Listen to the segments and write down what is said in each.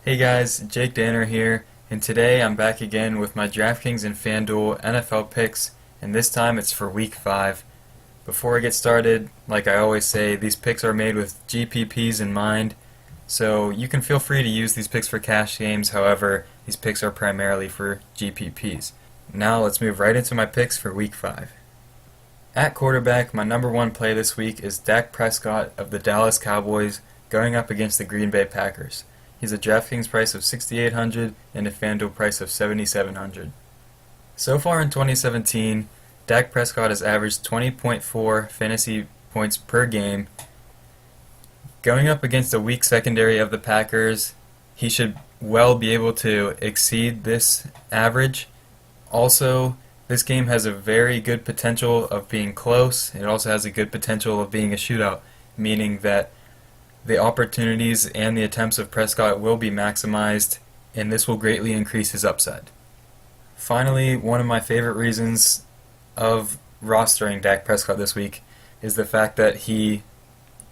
Hey guys, Jake Danner here, and today I'm back again with my Draftkings and Fanduel NFL picks, and this time it's for Week 5. Before I get started, like I always say, these picks are made with GPPs in mind, so you can feel free to use these picks for cash games, however, these picks are primarily for GPPs. Now let's move right into my picks for Week 5. At quarterback, my number one play this week is Dak Prescott of the Dallas Cowboys going up against the Green Bay Packers. He's a DraftKings price of $6,800 and a FanDuel price of $7,700. So far in 2017, Dak Prescott has averaged 20.4 fantasy points per game. Going up against a weak secondary of the Packers, he should well be able to exceed this average. Also, this game has a very good potential of being close. It also has a good potential of being a shootout, meaning that the opportunities and the attempts of Prescott will be maximized, and this will greatly increase his upside. Finally, one of my favorite reasons of rostering Dak Prescott this week is the fact that he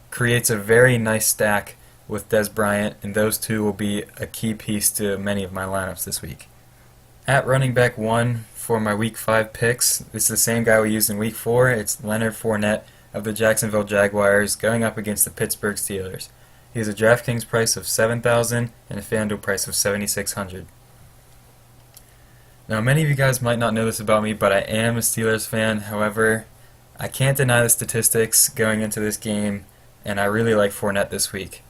creates a very nice stack with Dez Bryant, and those two will be a key piece to many of my lineups this week. At running back 1 for my Week 5 picks, this is the same guy we used in Week 4. It's Leonard Fournette of the Jacksonville Jaguars going up against the Pittsburgh Steelers. He has a DraftKings price of $7,000 and a FanDuel price of $7,600. Now, many of you guys might not know this about me, but I am a Steelers fan. However, I can't deny the statistics going into this game, and I really like Fournette this week.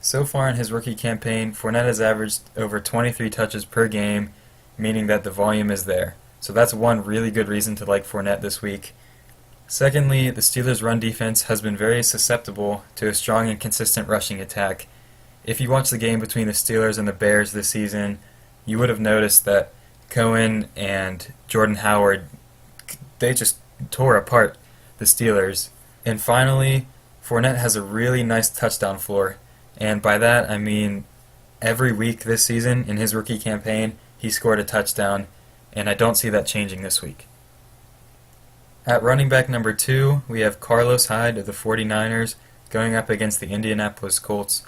So far in his rookie campaign, Fournette has averaged over 23 touches per game, meaning that the volume is there. So that's one really good reason to like Fournette this week. Secondly, the Steelers' run defense has been very susceptible to a strong and consistent rushing attack. If you watch the game between the Steelers and the Bears this season, you would have noticed that Cohen and Jordan Howard, they just tore apart the Steelers. And finally, Fournette has a really nice touchdown floor. And by that, I mean every week this season in his rookie campaign, he scored a touchdown, and I don't see that changing this week. At running back number 2, we have Carlos Hyde of the 49ers going up against the Indianapolis Colts.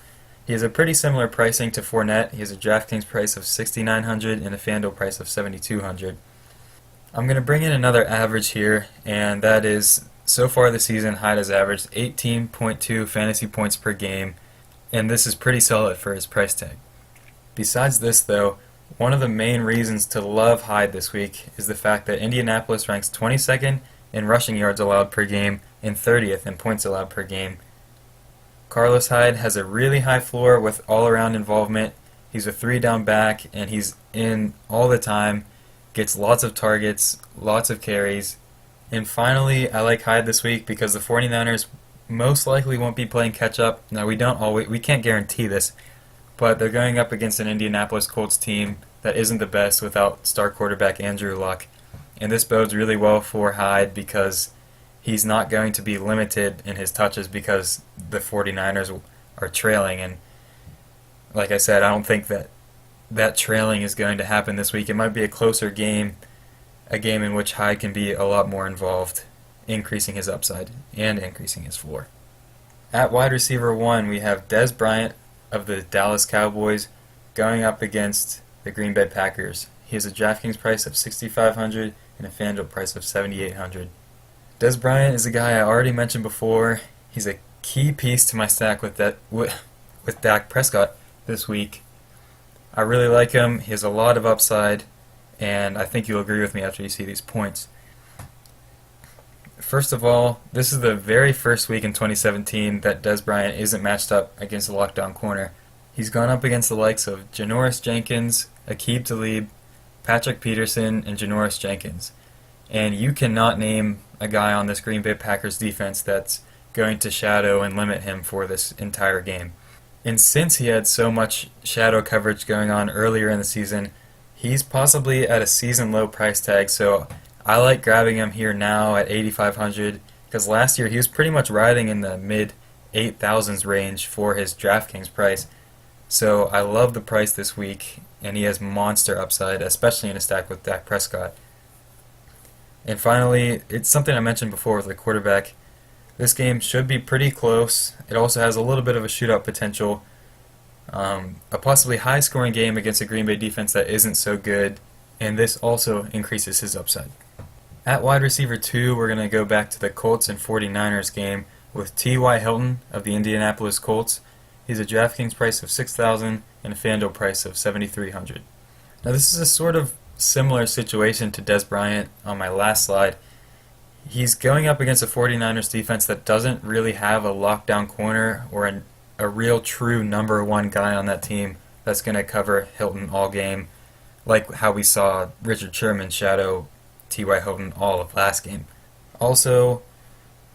He has a pretty similar pricing to Fournette. He has a DraftKings price of $6,900 and a FanDuel price of $7,200. I'm going to bring in another average here, and that is, so far this season, Hyde has averaged 18.2 fantasy points per game, and this is pretty solid for his price tag. Besides this, though, one of the main reasons to love Hyde this week is the fact that Indianapolis ranks 22nd in rushing yards allowed per game and 30th in points allowed per game. Carlos Hyde has a really high floor with all-around involvement. He's a 3-down back, and he's in all the time, gets lots of targets, lots of carries. And finally, I like Hyde this week because the 49ers most likely won't be playing catch-up. Now, we can't guarantee this, but they're going up against an Indianapolis Colts team that isn't the best without star quarterback Andrew Luck. And this bodes really well for Hyde because he's not going to be limited in his touches because the 49ers are trailing. And like I said, I don't think that trailing is going to happen this week. It might be a closer game, a game in which Hyde can be a lot more involved, increasing his upside and increasing his floor. At wide receiver 1, we have Dez Bryant of the Dallas Cowboys going up against the Green Bay Packers. He has a DraftKings price of $6,500 and a FanDuel price of $7,800. Dez Bryant is a guy I already mentioned before. He's a key piece to my stack with Dak Prescott this week. I really like him. He has a lot of upside, and I think you'll agree with me after you see these points. First of all, this is the very first week in 2017 that Dez Bryant isn't matched up against a lockdown corner. He's gone up against the likes of Janoris Jenkins, Aqib Talib, Patrick Peterson, and Janoris Jenkins. And you cannot name a guy on this Green Bay Packers defense that's going to shadow and limit him for this entire game. And since he had so much shadow coverage going on earlier in the season, he's possibly at a season-low price tag, so I like grabbing him here now at $8,500 because last year he was pretty much riding in the mid-8,000s range for his DraftKings price. So I love the price this week, and he has monster upside, especially in a stack with Dak Prescott. And finally, it's something I mentioned before with the quarterback. This game should be pretty close. It also has a little bit of a shootout potential. A possibly high-scoring game against a Green Bay defense that isn't so good, and this also increases his upside. At wide receiver 2, we're going to go back to the Colts and 49ers game with T.Y. Hilton of the Indianapolis Colts. He's a DraftKings price of $6,000 and a Fanduel price of $7,300. Now this is a sort of similar situation to Dez Bryant on my last slide. He's going up against a 49ers defense that doesn't really have a lockdown corner or a real true number one guy on that team that's going to cover Hilton all game, like how we saw Richard Sherman shadow T.Y. Hilton all of last game. Also,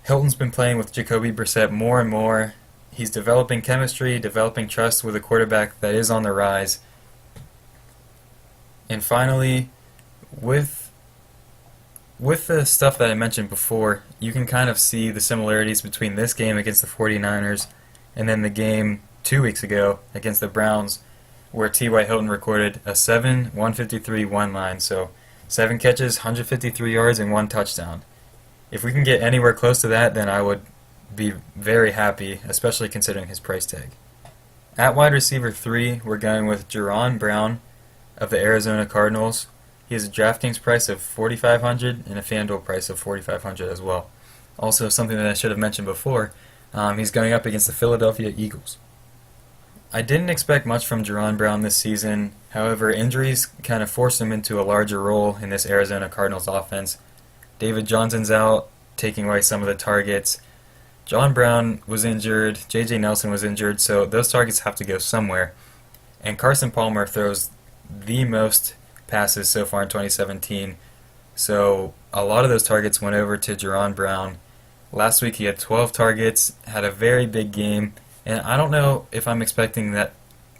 Hilton's been playing with Jacoby Brissett more and more. He's developing chemistry, developing trust with a quarterback that is on the rise. And finally, with the stuff that I mentioned before, you can kind of see the similarities between this game against the 49ers and then the game 2 weeks ago against the Browns, where T.Y. Hilton recorded a 153 one line, so 7 catches, 153 yards, and 1 touchdown. If we can get anywhere close to that, then I would be very happy, especially considering his price tag. At wide receiver 3, we're going with Geron Brown of the Arizona Cardinals. He has a DraftKings price of $4,500 and a FanDuel price of $4,500 as well. Also, something that I should have mentioned before, he's going up against the Philadelphia Eagles. I didn't expect much from Geron Brown this season. However, injuries kind of forced him into a larger role in this Arizona Cardinals offense. David Johnson's out, taking away some of the targets. John Brown was injured, J.J. Nelson was injured, so those targets have to go somewhere. And Carson Palmer throws the most passes so far in 2017, so a lot of those targets went over to Geron Brown. Last week he had 12 targets, had a very big game, and I don't know if I'm expecting that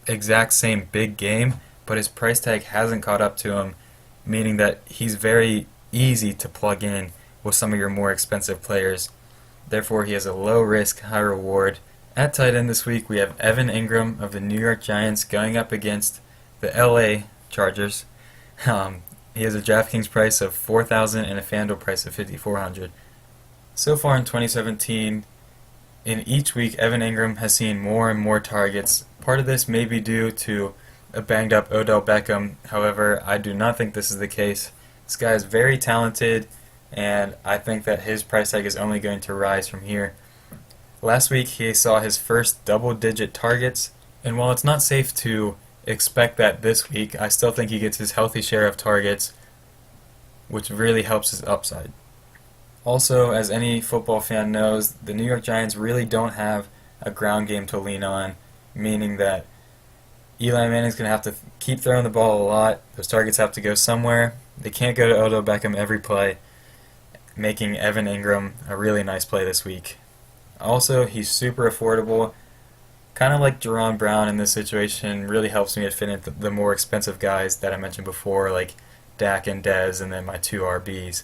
exact same big game, but his price tag hasn't caught up to him, meaning that he's very easy to plug in with some of your more expensive players. Therefore, he has a low risk, high reward. At tight end this week, we have Evan Engram of the New York Giants going up against the LA Chargers. He has a DraftKings price of $4,000 and a FanDuel price of $5,400. So far in 2017, in each week, Evan Engram has seen more and more targets. Part of this may be due to a banged up Odell Beckham. However, I do not think this is the case. This guy is very talented, and I think that his price tag is only going to rise from here. Last week, he saw his first double-digit targets, and while it's not safe to expect that this week, I still think he gets his healthy share of targets, which really helps his upside. Also, as any football fan knows, the New York Giants really don't have a ground game to lean on, meaning that Eli Manning's going to have to keep throwing the ball a lot. Those targets have to go somewhere. They can't go to Odell Beckham every play, making Evan Engram a really nice play this week. Also, he's super affordable. Kind of like Geron Brown in this situation, really helps me to fit in the more expensive guys that I mentioned before, like Dak and Dez, and then my 2 RBs.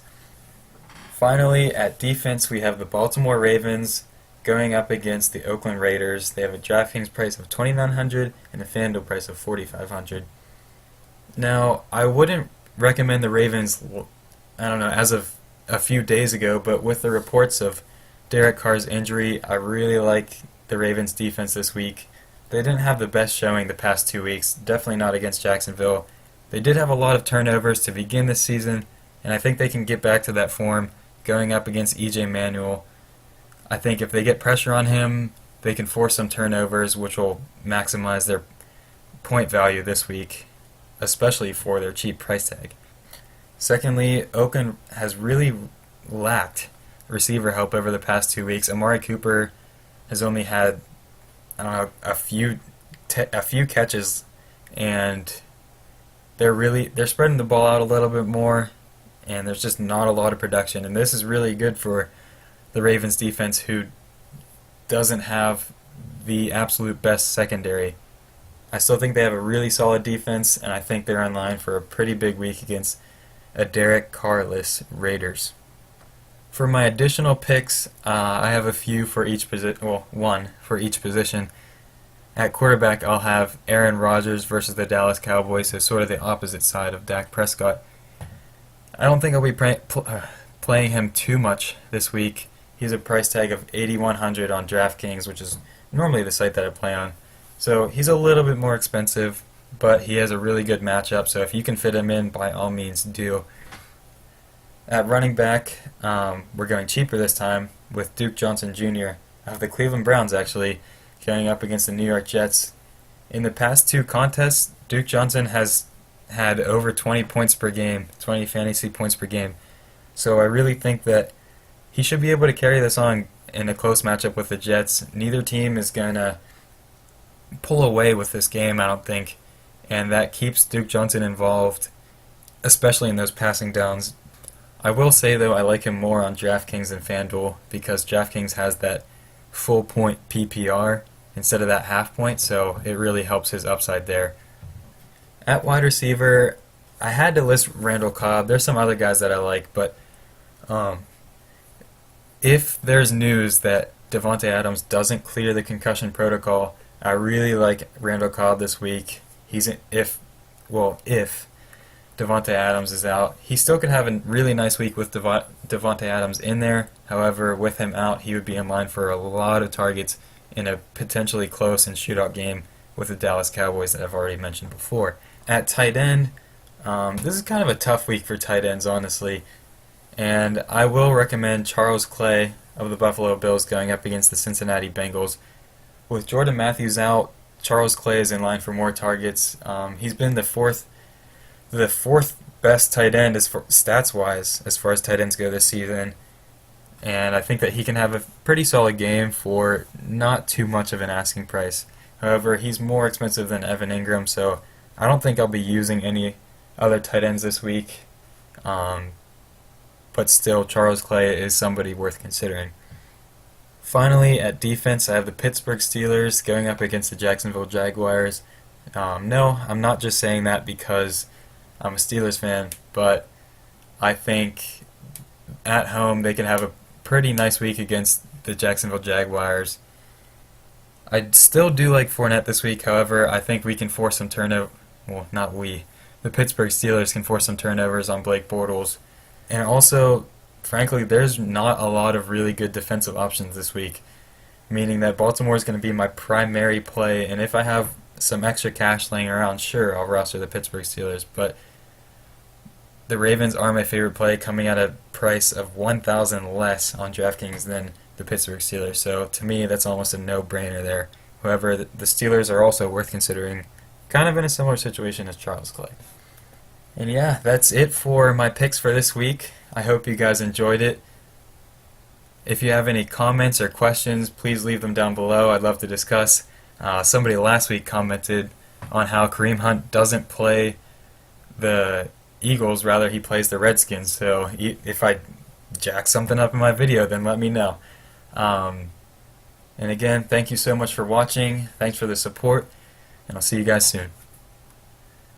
Finally, at defense, we have the Baltimore Ravens going up against the Oakland Raiders. They have a DraftKings price of $2,900 and a FanDuel price of $4,500. Now, I wouldn't recommend the Ravens, I don't know, as of a few days ago, but with the reports of Derek Carr's injury, I really like the Ravens defense this week. They didn't have the best showing the past 2 weeks, definitely not against Jacksonville. They did have a lot of turnovers to begin this season, and I think they can get back to that form going up against E.J. Manuel. I think if they get pressure on him, they can force some turnovers, which will maximize their point value this week, especially for their cheap price tag. Secondly, Oakland has really lacked receiver help over the past 2 weeks. Amari Cooper has only had, I don't know, a few catches, and they're spreading the ball out a little bit more, and there's just not a lot of production. And this is really good for the Ravens defense, who doesn't have the absolute best secondary. I still think they have a really solid defense, and I think they're in line for a pretty big week against a Derek Carr-less Raiders. For my additional picks, I have a few for each position. Well, one for each position. At quarterback, I'll have Aaron Rodgers versus the Dallas Cowboys, so sort of the opposite side of Dak Prescott. I don't think I'll be playing him too much this week. He has a price tag of $8,100 on Draftkings, which is normally the site that I play on. So he's a little bit more expensive, but he has a really good matchup, so if you can fit him in, by all means do. At running back, we're going cheaper this time with Duke Johnson Jr. of the Cleveland Browns, actually, going up against the New York Jets. In the past 2 contests, Duke Johnson has had over 20 points per game, 20 fantasy points per game. So I really think that he should be able to carry this on in a close matchup with the Jets. Neither team is going to pull away with this game, I don't think, and that keeps Duke Johnson involved, especially in those passing downs. I will say, though, I like him more on Draftkings than Fanduel because Draftkings has that full point PPR instead of that half point, so it really helps his upside there. At wide receiver, I had to list Randall Cobb. There's some other guys that I like, but if there's news that Davante Adams doesn't clear the concussion protocol, I really like Randall Cobb this week. If Davante Adams is out, he still could have a really nice week with Davante Adams in there. However, with him out, he would be in line for a lot of targets in a potentially close and shootout game with the Dallas Cowboys that I've already mentioned before. At tight end, this is kind of a tough week for tight ends, honestly, and I will recommend Charles Clay of the Buffalo Bills going up against the Cincinnati Bengals. With Jordan Matthews out, Charles Clay is in line for more targets. He's been the fourth best tight end stats-wise as far as tight ends go this season, and I think that he can have a pretty solid game for not too much of an asking price. However, he's more expensive than Evan Engram, so I don't think I'll be using any other tight ends this week. But still, Charles Clay is somebody worth considering. Finally, at defense, I have the Pittsburgh Steelers going up against the Jacksonville Jaguars. No, I'm not just saying that because I'm a Steelers fan, but I think at home they can have a pretty nice week against the Jacksonville Jaguars. I still do like Fournette this week, however, I think we can force some turnover. Well, not we. The Pittsburgh Steelers can force some turnovers on Blake Bortles. And also, frankly, there's not a lot of really good defensive options this week, meaning that Baltimore is going to be my primary play, and if I have some extra cash laying around, sure, I'll roster the Pittsburgh Steelers, but the Ravens are my favorite play, coming at a price of $1,000 less on DraftKings than the Pittsburgh Steelers, so to me that's almost a no-brainer there. However, the Steelers are also worth considering, kind of in a similar situation as Charles Clay. And yeah, that's it for my picks for this week. I hope you guys enjoyed it. If you have any comments or questions, please leave them down below. I'd love to discuss. Somebody last week commented on how Kareem Hunt doesn't play the Eagles, rather he plays the Redskins. So if I jack something up in my video, then let me know. And again, thank you so much for watching. Thanks for the support, and I'll see you guys soon.